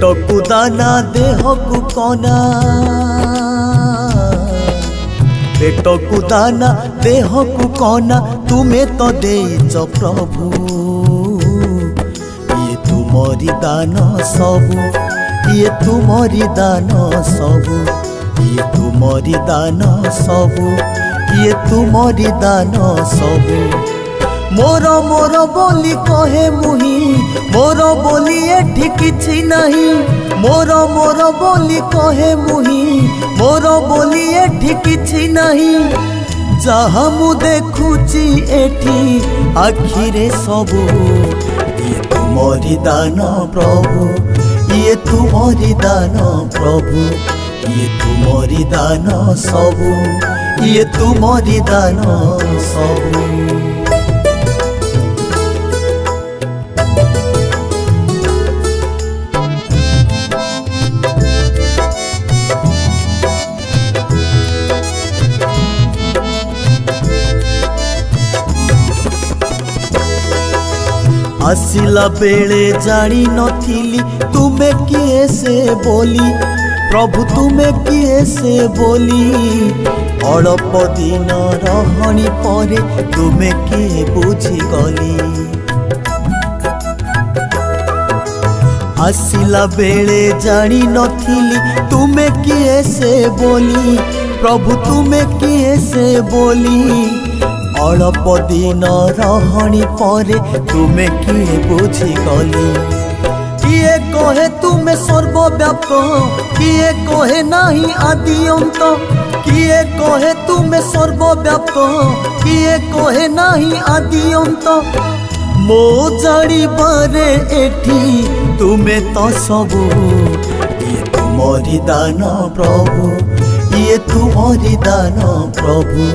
पेट को दाना देह को कना पेट को दाना देह को कना तुम्हें तो देच प्रभु ये तुमरी दान सबु ये तुमरी दान सबु ये तुमरी दान सबु ये तुमरी दान सबु मोर मोर बोली कहे मुही मोर बोली एठी किछि नहीं मोर मोर बोली कहे मुही मोर बोली एठी किछि नहीं जहा मु देखुची एठी आखिरे सबु ये तुमरी दान प्रभु ये तुमरी दान प्रभु ये तुमरी दान सबु ये तुमरी दान सबु आसिला बेले जानी नथिली तुम्हें किए से बोली प्रभु तुम्हें किए से बोली अल्प दिन रहनी परे तुम्हें किए बुझी गली आसिला बेले जानी नथिली तुम्हें किए से बोली प्रभु तुम्हें किए से बोली अल्प दिन रहनी परे तुम्हें किए बुझी गली किए कहे तुम्हें सर्वव्यापक किए कहे नहीं आदि अंत किए कहे तुम्हें सर्वव्यापक किए कहे नहीं आदि अंत मो जानी बारे एठी तुम्हें तो सबु ये तुमरी दान प्रभु ये तुमरी दान प्रभु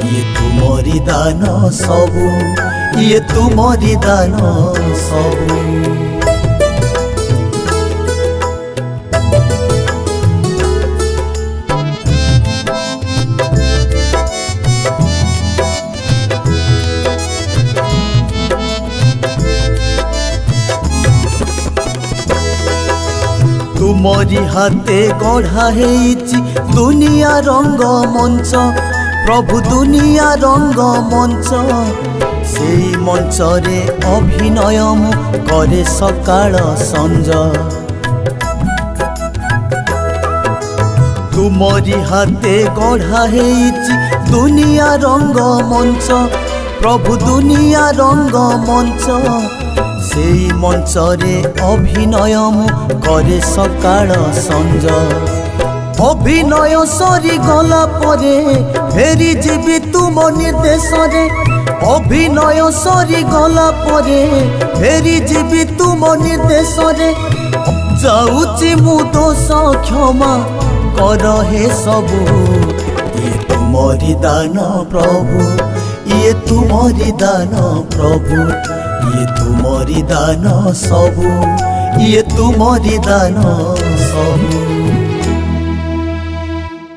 ये तुमरी दान सबु ये तुमरी दान सबु तुमरी हाथे गढ़ा हेची दुनिया रंग मंच प्रभु दुनिया रंग मंच से मंच रे अभिनय मु करे सकाळ संज तुमरी हाथे गढ़ा हेची दुनिया रंग मंच प्रभु दुनिया रंग मंच से मंच रे अभिनय मु करे सकाळ संज अभिनय सरी गला परे फेरी जीवी तुम निर्देश रे अभिनय सरी गला परे फेरी जीवी तुम निर्देश रे जाऊची मु दोष क्षमा कर हे सबु ये तुमरी दान प्रभु ये तुमरी दान प्रभु ये तुमरी दान सबु ये तुमरी दान सबु।